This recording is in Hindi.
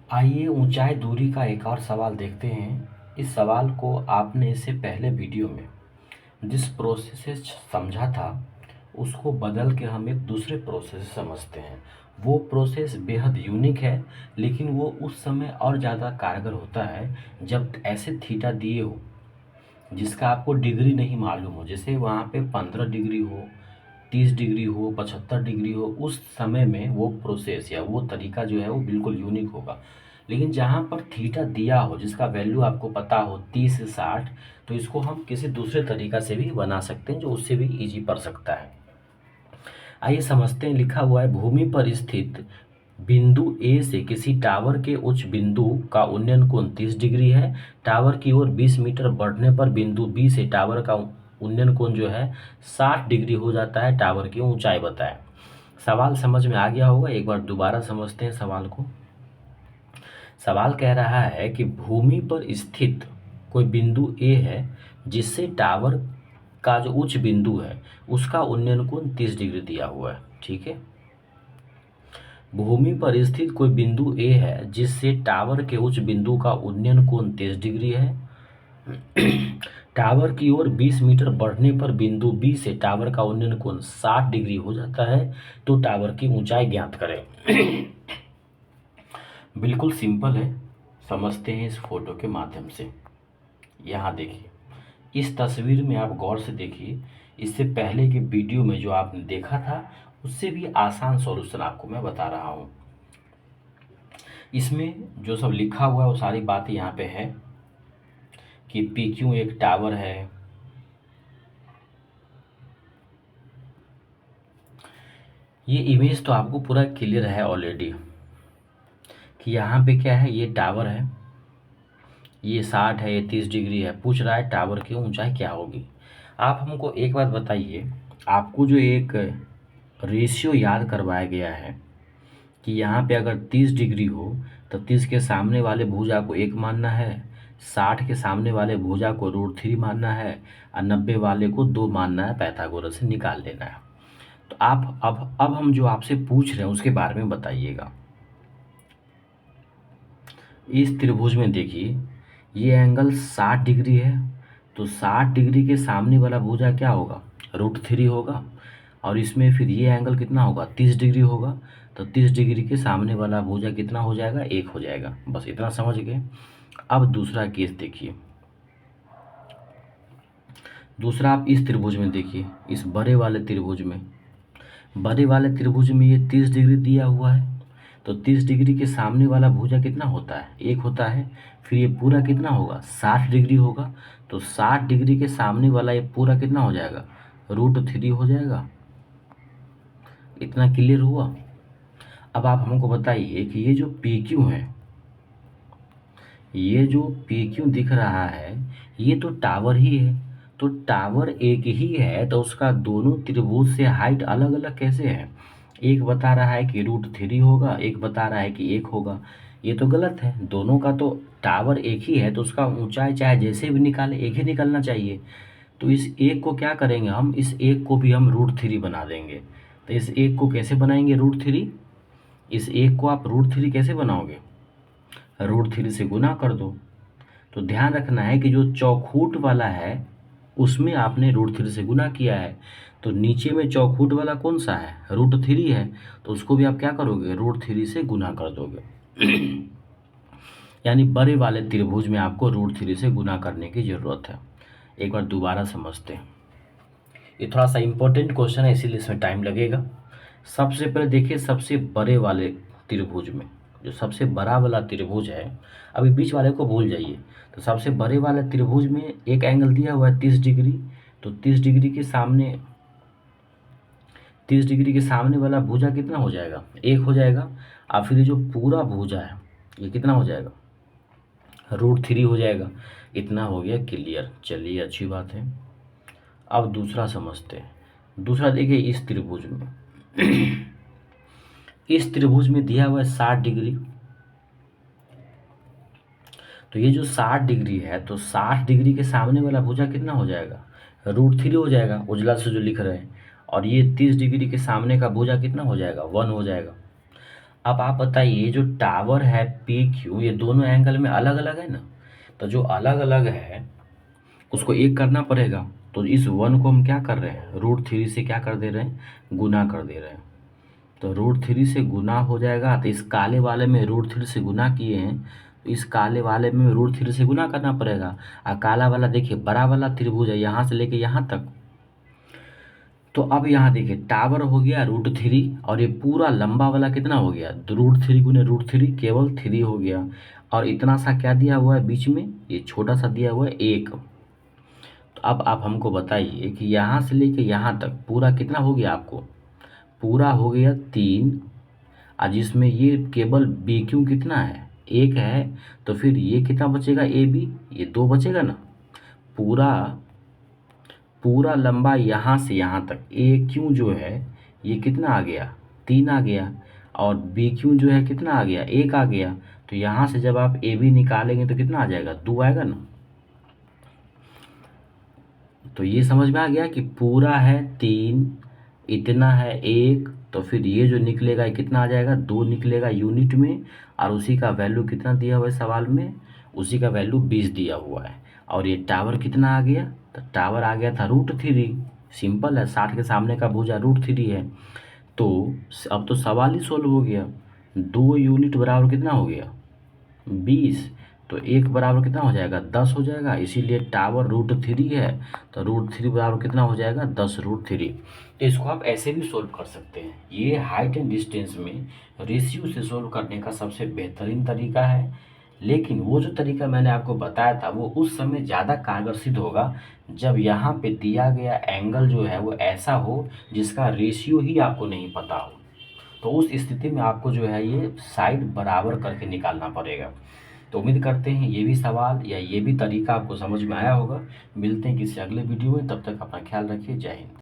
आइए ऊंचाई दूरी का एक और सवाल देखते हैं। इस सवाल को आपने इससे पहले वीडियो में जिस प्रोसेस से समझा था उसको बदल के हम एक दूसरे प्रोसेस से समझते हैं। वो प्रोसेस बेहद यूनिक है, लेकिन वो उस समय और ज़्यादा कारगर होता है जब ऐसे थीटा दिए हो जिसका आपको डिग्री नहीं मालूम हो। जैसे वहाँ पे 15 डिग्री हो, 30 डिग्री हो, 75 डिग्री हो, उस समय में वो प्रोसेस या वो तरीका जो है वो बिल्कुल यूनिक होगा। लेकिन जहाँ पर थीटा दिया हो जिसका वैल्यू आपको पता हो 30 से 60, तो इसको हम किसी दूसरे तरीका से भी बना सकते हैं जो उससे भी इजी पड़ सकता है। आइए समझते हैं। लिखा हुआ है, भूमि पर स्थित बिंदु ए से किसी टावर के उच्च बिंदु का उन्नयन कोण 30 डिग्री है। टावर की ओर 20 मीटर बढ़ने पर बिंदु बी से टावर का उन्नयन कोण जो है 60 डिग्री हो जाता है। टावर की ऊंचाई बताएं। सवाल समझ में आ गया होगा। एक बार दोबारा समझते हैं सवाल को। सवाल कह रहा है कि भूमि पर स्थित कोई बिंदु ए है जिससे टावर का जो उच्च बिंदु है उसका उन्नयन कोण 30 डिग्री दिया हुआ है। ठीक है। भूमि पर स्थित कोई बिंदु ए है जिससे टावर के उच्च बिंदु का उन्नयन कोण 30 डिग्री है। टावर की ओर 20 मीटर बढ़ने पर बिंदु बी से टावर का उन्नयन कोण 60 डिग्री हो जाता है। तो टावर की ऊंचाई ज्ञात करें। बिल्कुल सिंपल है, समझते हैं इस फोटो के माध्यम से। यहाँ देखिए, इस तस्वीर में आप गौर से देखिए। इससे पहले के वीडियो में जो आपने देखा था उससे भी आसान सॉल्यूशन आपको मैं बता रहा हूँ। इसमें जो सब लिखा हुआ है वो सारी बातें यहाँ पे है कि पी क्यू एक टावर है। ये इमेज तो आपको पूरा क्लियर है ऑलरेडी कि यहाँ पे क्या है, ये टावर है, ये 60 है, ये 30 डिग्री है। पूछ रहा है टावर की ऊंचाई क्या होगी। आप हमको एक बात बताइए, आपको जो एक रेशियो याद करवाया गया है कि यहाँ पे अगर 30 डिग्री हो तो 30 के सामने वाले भुजा को 1 मानना है, 60 के सामने वाले भुजा को √3 मानना है और 90 वाले को 2 मानना है। पाइथागोरस से निकाल लेना है। तो आप अब हम जो आपसे पूछ रहे हैं उसके बारे में बताइएगा। इस त्रिभुज में देखिए, ये एंगल 60 डिग्री है, तो 60 डिग्री के सामने वाला भुजा क्या होगा, √3 होगा। और इसमें फिर ये एंगल कितना होगा, 30 डिग्री होगा। तो 30 डिग्री के सामने वाला भुजा कितना हो जाएगा, 1 हो जाएगा। बस इतना समझ गए। अब दूसरा केस देखिए। दूसरा आप इस त्रिभुज में देखिए, इस बड़े वाले त्रिभुज में ये 30 डिग्री दिया हुआ है। तो 30 डिग्री के सामने वाला भुजा कितना होता है, 1 होता है। फिर ये पूरा कितना होगा, 60 डिग्री होगा। तो 60 डिग्री के सामने वाला ये पूरा कितना हो जाएगा, √3 हो जाएगा। इतना क्लियर हुआ। अब आप हमको बताइए कि ये जो पी क्यू है, ये जो पी क्यू दिख रहा है ये तो टावर ही है। तो टावर एक ही है तो उसका दोनों त्रिभुज से हाइट अलग अलग कैसे है। एक बता रहा है कि √3 होगा, एक बता रहा है कि 1 होगा। ये तो गलत है। दोनों का तो टावर एक ही है तो उसका ऊंचाई चाहे जैसे भी निकाले एक ही निकलना चाहिए। तो इस एक को क्या करेंगे हम, इस एक को भी हम √3 बना देंगे। तो इस एक को कैसे बनाएंगे, √3। इस एक को आप √3 कैसे बनाओगे, √3 से गुना कर दो। तो ध्यान रखना है कि जो चौखूट वाला है उसमें आपने √3 से गुना किया है। तो नीचे में चौखूट वाला कौन सा है, √3 है। तो उसको भी आप क्या करोगे, √3 से गुना कर दोगे। यानी बड़े वाले त्रिभुज में आपको √3 से गुना करने की ज़रूरत है। एक बार दोबारा समझते हैं। ये थोड़ा सा इम्पोर्टेंट क्वेश्चन है इसीलिए इसमें टाइम लगेगा। सबसे पहले देखिए, सबसे बड़े वाले त्रिभुज में जो सबसे बड़ा वाला त्रिभुज है, अभी बीच वाले को भूल जाइए। तो सबसे बड़े वाले त्रिभुज में एक एंगल दिया हुआ है 30 डिग्री। तो 30 डिग्री के सामने वाला भुजा कितना हो जाएगा, 1 हो जाएगा। और फिर ये जो पूरा भुजा है ये कितना हो जाएगा, √3 हो जाएगा। इतना हो गया क्लियर। चलिए अच्छी बात है। अब दूसरा समझते हैं। दूसरा देखिए, इस त्रिभुज में इस त्रिभुज में दिया हुआ है 60 डिग्री। तो ये जो 60 डिग्री है तो 60 डिग्री के सामने वाला भुजा कितना हो जाएगा, √3 हो जाएगा, उजला से जो लिख रहे हैं। और ये 30 डिग्री के सामने का भुजा कितना हो जाएगा, 1 हो जाएगा। अब आप बताइए, ये जो टावर है पी क्यू, ये दोनों एंगल में अलग अलग है ना, तो जो अलग अलग है उसको एक करना पड़ेगा। तो इस वन को हम क्या कर रहे हैं, √3 से क्या कर दे रहे हैं, गुना कर दे रहे हैं। तो √3 से गुना हो जाएगा, तो इस काले वाले में √3 से गुना किए हैं, तो इस काले वाले में √3 से गुना करना पड़ेगा। और काला वाला देखिए बड़ा वाला त्रिभुज है, यहाँ से लेके यहाँ तक। तो अब यहाँ देखिए टावर हो गया √3, और ये पूरा लंबा वाला कितना हो गया, √3 गुने √3 केवल 3 हो गया। और इतना सा क्या दिया हुआ है बीच में, ये छोटा सा दिया हुआ है 1। तो अब आप हमको बताइए कि यहाँ से लेके यहाँ तक पूरा कितना हो गया आपको, पूरा हो गया 3। और जिसमें ये केवल बी क्यू कितना है, 1 है। तो फिर ये कितना बचेगा, ए बी, ये 2 बचेगा ना। पूरा पूरा लंबा यहाँ से यहाँ तक ए क्यू जो है ये कितना आ गया, 3 आ गया। और बी क्यू जो है कितना आ गया, 1 आ गया। तो यहाँ से जब आप ए बी निकालेंगे तो कितना आ जाएगा, 2 आएगा ना। तो ये समझ में आ गया कि पूरा है 3, इतना है 1, तो फिर ये जो निकलेगा ये कितना आ जाएगा, 2 निकलेगा यूनिट में। और उसी का वैल्यू कितना दिया हुआ है सवाल में, उसी का वैल्यू 20 दिया हुआ है। और ये टावर कितना आ गया, तो टावर आ गया था √3। सिंपल है, 60 के सामने का भुजा √3 है। तो अब तो सवाल ही सोल्व हो गया। 2 यूनिट बराबर कितना हो गया, 20। तो 1 बराबर कितना हो जाएगा, 10 हो जाएगा। इसीलिए टावर √3 है, तो √3 बराबर कितना हो जाएगा, 10√3। तो इसको आप ऐसे भी सोल्व कर सकते हैं। ये हाइट एंड डिस्टेंस में रेशियो से सोल्व करने का सबसे बेहतरीन तरीका है। लेकिन वो जो तरीका मैंने आपको बताया था वो उस समय ज़्यादा कारगर सिद्ध होगा जब यहाँ पे दिया गया एंगल जो है वो ऐसा हो जिसका रेशियो ही आपको नहीं पता हो। तो उस स्थिति में आपको जो है ये साइड बराबर करके निकालना पड़ेगा। तो उम्मीद करते हैं ये भी सवाल या ये भी तरीका आपको समझ में आया होगा। मिलते हैं किसी अगले वीडियो में, तब तक अपना ख्याल रखिए। जय हिंद।